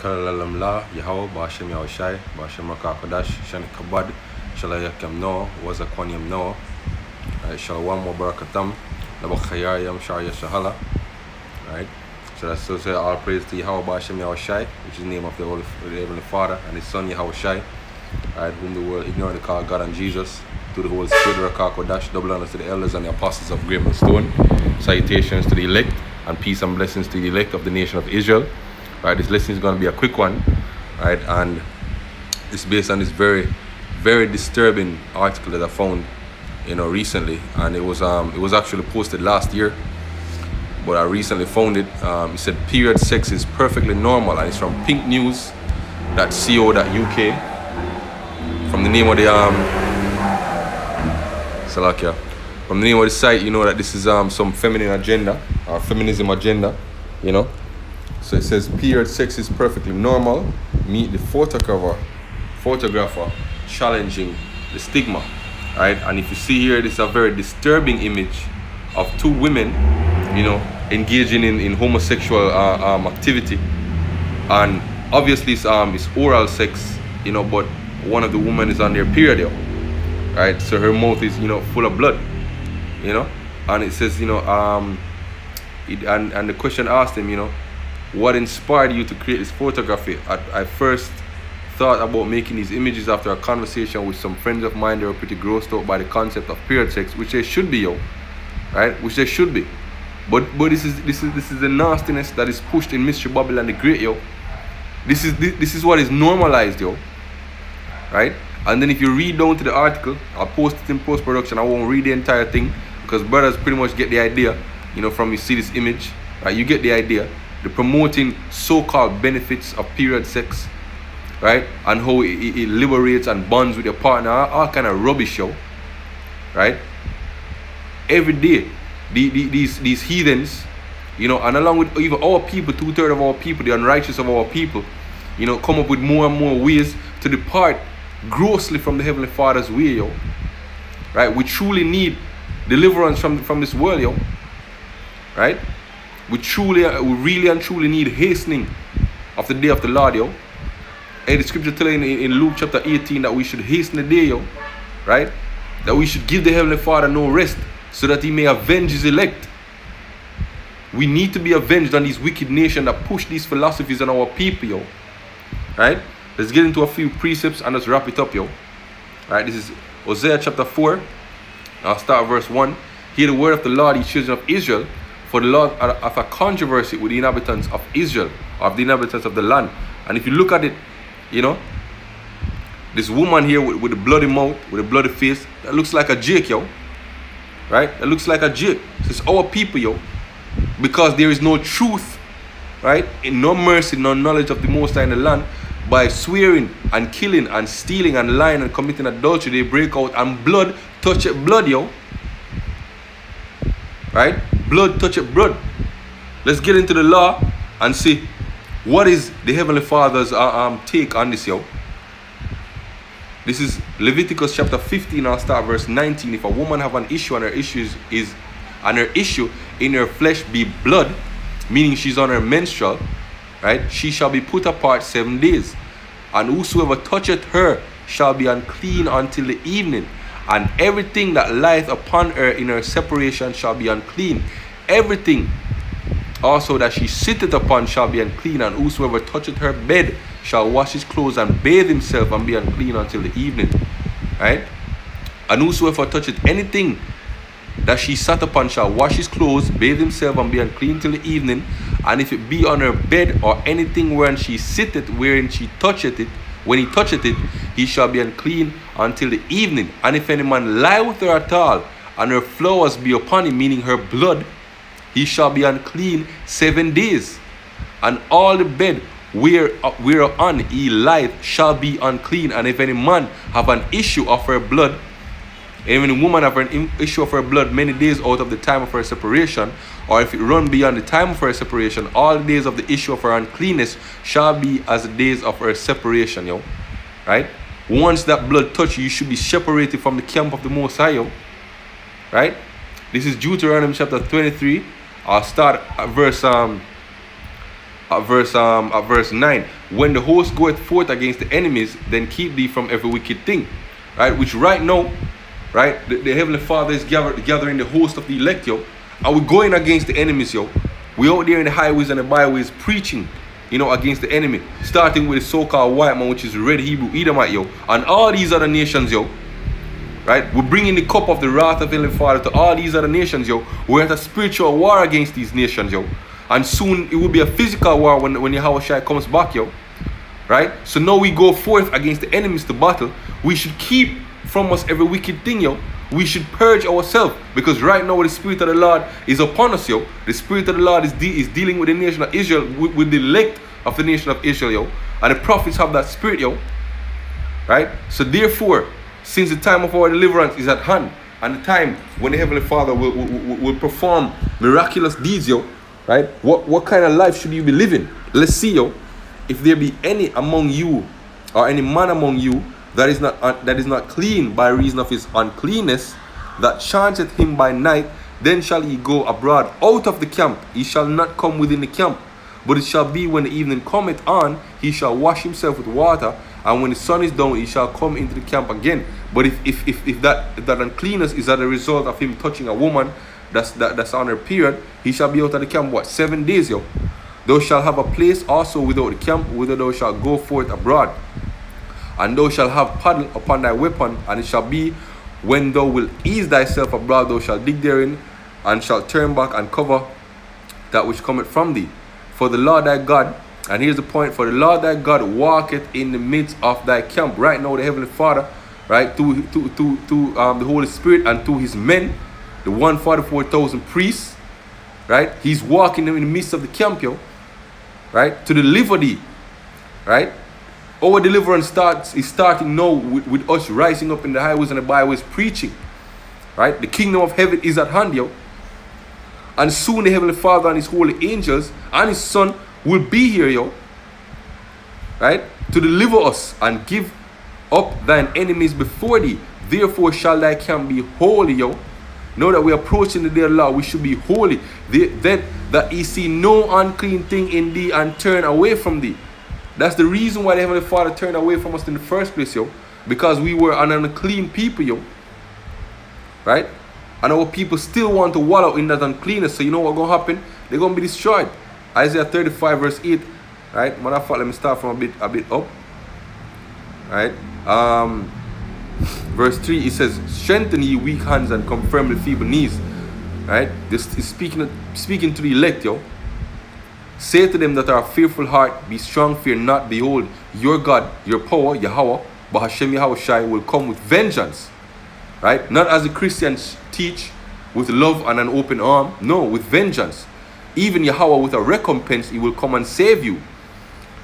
Kalalam La, Yahweh, Bashem Yahushai, Bashem Rakakodash, Shanik Kabad, Shalayakam No, Wazakwanyam No, Shalawam Wabarakatam, Nabakhayayam Shaya Shahala. Right? So that's so say all praise to Yahweh Bashem Yahushai, which is the name of the Heavenly Father, and his son Yahushai, right, whom the world ignorantly call God and Jesus, to the Holy Spirit, Rakakodash, double honors to the elders and the apostles of Graham and Stone. Salutations to the elect, and peace and blessings to the elect of the nation of Israel. Right, this lesson is going to be a quick one, right, and it's based on this very disturbing article that I found, recently, and it was actually posted last year, but I recently found it. It said period sex is perfectly normal, and it's from pinknews.co.uk. From the name of the Salakia, from the name of the site, you know that this is some feminine agenda or feminism agenda, So it says period sex is perfectly normal. Meet the photographer challenging the stigma. Right? And if you see here, this is a very disturbing image of two women, engaging in homosexual activity. And obviously it's oral sex, but one of the women is on their period, right? So her mouth is, full of blood, and it says, and the question asked him, what inspired you to create this photography? I first thought about making these images after a conversation with some friends of mine. They were pretty grossed out by the concept of period sex, which they should be, right? Which they should be. But this is the nastiness that is pushed in Mystery Babylon the Great, This is what is normalized, right? And then if you read down to the article, I'll post it in post-production. I won't read the entire thing because brothers pretty much get the idea, from you see this image, right? You get the idea. The promoting so-called benefits of period sex, right, and how it liberates and bonds with your partner, all kind of rubbish, right? Every day, these heathens, and along with even our people, 2/3 of our people, the unrighteous of our people, come up with more and more ways to depart grossly from the Heavenly Father's way, right? We truly need deliverance from this world, right? We really and truly need hastening of the day of the Lord, And the scripture telling in Luke chapter 18 that we should hasten the day, right? That we should give the Heavenly Father no rest so that he may avenge his elect. We need to be avenged on these wicked nations that push these philosophies on our people, right? Let's get into a few precepts and let's wrap it up, Right? This is Hosea chapter 4. I'll start verse 1. Hear the word of the Lord, ye children of Israel. For the Lord of a controversy with the inhabitants of Israel, of the inhabitants of the land. And if you look at it, this woman here with a bloody mouth, with a bloody face, that looks like a Jake, right? That looks like a Jake. It's our people, because there is no truth, right? And no mercy, no knowledge of the Most High in the land. By swearing and killing and stealing and lying and committing adultery, they break out and blood touch blood, right? Blood toucheth blood. Let's get into the law and see what is the Heavenly Father's take on this, This is Leviticus chapter 15. I'll start verse 19. If a woman have an issue and her issue in her flesh be blood, meaning she's on her menstrual, right? She shall be put apart 7 days, and whosoever toucheth her shall be unclean until the evening. And everything that lieth upon her in her separation shall be unclean. Everything also that she sitteth upon shall be unclean, and whosoever toucheth her bed shall wash his clothes and bathe himself and be unclean until the evening. Right? And whosoever toucheth anything that she sat upon shall wash his clothes, bathe himself, and be unclean till the evening. And if it be on her bed or anything wherein she sitteth, wherein she toucheth it, when he toucheth it, he shall be unclean until the evening. And if any man lie with her at all, and her flowers be upon him, meaning her blood, he shall be unclean 7 days. And all the bed whereon he lieth shall be unclean. And if any man have an issue of her blood, even a woman have an issue of her blood many days out of the time of her separation, or if it run beyond the time of her separation, all the days of the issue of her uncleanness shall be as the days of her separation, right? Once that blood touch you, you should be separated from the camp of the Most High, right? This is Deuteronomy chapter 23. I'll start at verse at verse 9. When the host goeth forth against the enemies, then keep thee from every wicked thing. Right? Which right now, right, the Heavenly Father is gathering the host of the elect, yo. And we're going against the enemies, yo. We out there in the highways and the byways preaching, you know, against the enemy. Starting with the so-called white man, which is red Hebrew Edomite, yo. And all these other nations, yo. Right? We're bringing the cup of the wrath of Heavenly Father to all these other nations, yo. We're at a spiritual war against these nations, yo. And soon it will be a physical war when Yahushua comes back, yo. Right? So now we go forth against the enemies to battle. We should keep from us every wicked thing, yo. We should purge ourselves, because right now the Spirit of the Lord is upon us, yo. The Spirit of the Lord is dealing with the nation of Israel, with the elect of the nation of Israel, yo. And the prophets have that spirit, yo. Right? So therefore, since the time of our deliverance is at hand, and the time when the Heavenly Father will perform miraculous deeds, yo, right? What kind of life should you be living? Let's see, yo. If there be any among you, or any man among you, that is not clean by reason of his uncleanness, that chanteth him by night, then shall he go abroad out of the camp. He shall not come within the camp. But it shall be when the evening cometh on, he shall wash himself with water, and when the sun is down, he shall come into the camp again. But if that uncleanness is as a result of him touching a woman that's on her period, he shall be out of the camp, what, 7 days, yo. Thou shalt have a place also without the camp, whither thou shalt go forth abroad. And thou shalt have paddle upon thy weapon, and it shall be when thou wilt ease thyself abroad, thou shalt dig therein, and shalt turn back and cover that which cometh from thee. For the Lord thy God, and here's the point, for the Lord thy God walketh in the midst of thy camp. Right now the Heavenly Father, right, to the Holy Spirit and to his men, the 144,000 priests, right, he's walking in the midst of the camp, yo, right, to deliver thee, right. Our deliverance is starting now with us rising up in the highways and the byways preaching, right. The kingdom of heaven is at hand, yo. And soon the Heavenly Father and his holy angels and his Son will be here, yo. Right? To deliver us and give up thine enemies before thee. Therefore shall thy camp be holy, yo. Now that we are approaching the day of the Lord, we should be holy. Then that he see no unclean thing in thee and turn away from thee. That's the reason why the Heavenly Father turned away from us in the first place, yo. Because we were an unclean people, yo. Right? And our people still want to wallow in that uncleanness. So you know what's going to happen? They're going to be destroyed. Isaiah 35 verse 8. Right? Matter of fact, let me start from a bit up. Right? Verse 3, it says, strengthen ye weak hands and confirm the feeble knees. Right? This is speaking to the elect, yo. Say to them that are fearful heart, be strong, fear not. Behold, your God, your power, Yahweh, but Hashem Yahushai will come with vengeance. Right? Not as the Christians teach, with love and an open arm. No, with vengeance. Even Yahweh with a recompense, he will come and save you.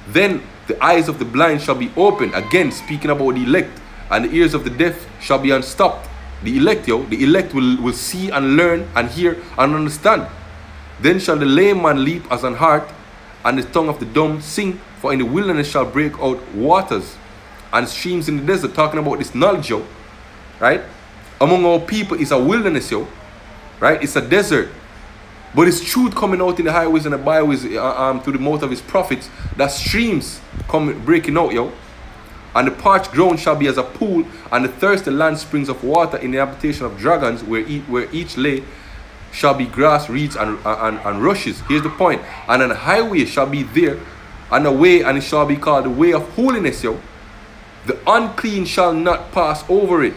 Then the eyes of the blind shall be opened. Again, speaking about the elect. And the ears of the deaf shall be unstopped. The elect, yo, the elect will see and learn and hear and understand. Then shall the lame man leap as an hart, and the tongue of the dumb sing. For in the wilderness shall break out waters and streams in the desert. Talking about this knowledge, yo. Right? Among our people is a wilderness, yo. Right? It's a desert. But it's truth coming out in the highways and the byways to the mouth of his prophets. That streams come breaking out, yo. And the parched ground shall be as a pool, and the thirsty land springs of water in the habitation of dragons, where each lay shall be grass, reeds, and rushes. Here's the point. And an highway shall be there, and a way, and it shall be called the way of holiness, yo. The unclean shall not pass over it,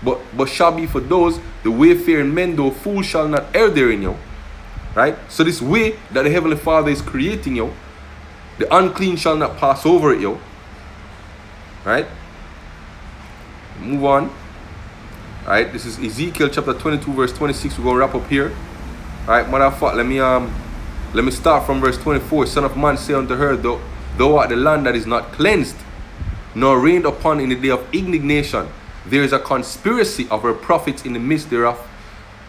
but shall be for those, the wayfaring men, though fools shall not err therein, yo. Right? So this way that the Heavenly Father is creating, yo, the unclean shall not pass over it, yo. Right? Move on. Alright, this is Ezekiel chapter 22 verse 26. We're going to wrap up here. Alright, matter of fact, let me start from verse 24. Son of man, say unto her, thou art the land that is not cleansed, nor rained upon in the day of indignation. There is a conspiracy of her prophets in the midst thereof.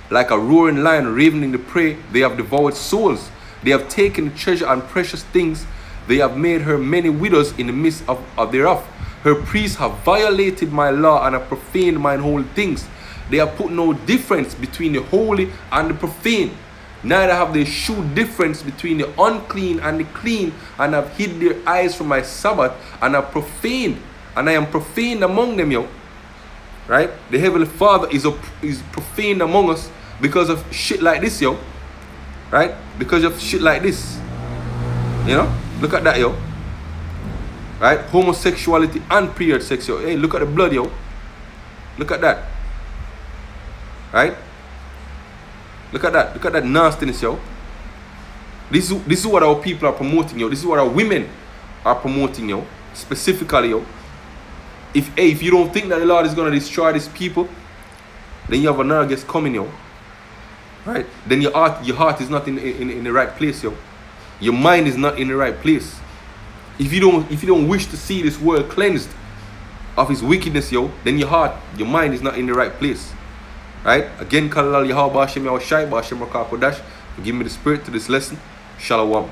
Like a roaring lion ravening the prey, they have devoured souls. They have taken the treasure and precious things. They have made her many widows in the midst of thereof. Her priests have violated my law and have profaned mine holy things. They have put no difference between the holy and the profane, Neither have they shewed difference between the unclean and the clean, and have hid their eyes from my Sabbath, and have profaned, and I am profaned among them, yo. Right? The Heavenly Father is profaned among us because of shit like this, yo. Right? Because of shit like this. You know? Look at that, yo. Right? Homosexuality and period sex, yo. Hey, look at the blood, yo. Look at that. Right? Look at that. Look at that nastiness, yo. This is what our people are promoting, yo. This is what our women are promoting, yo. Specifically, yo. If you don't think that the Lord is going to destroy these people, then you have another guest coming, yo. Right? Then your heart is not in the right place, yo. Your mind is not in the right place. If you don't wish to see this world cleansed of his wickedness, yo, then your mind is not in the right place. Right? Again, Kalal Yahweh Bashem Yahweh Shai Bashem Rakakodash. Give me the spirit to this lesson. Shalom.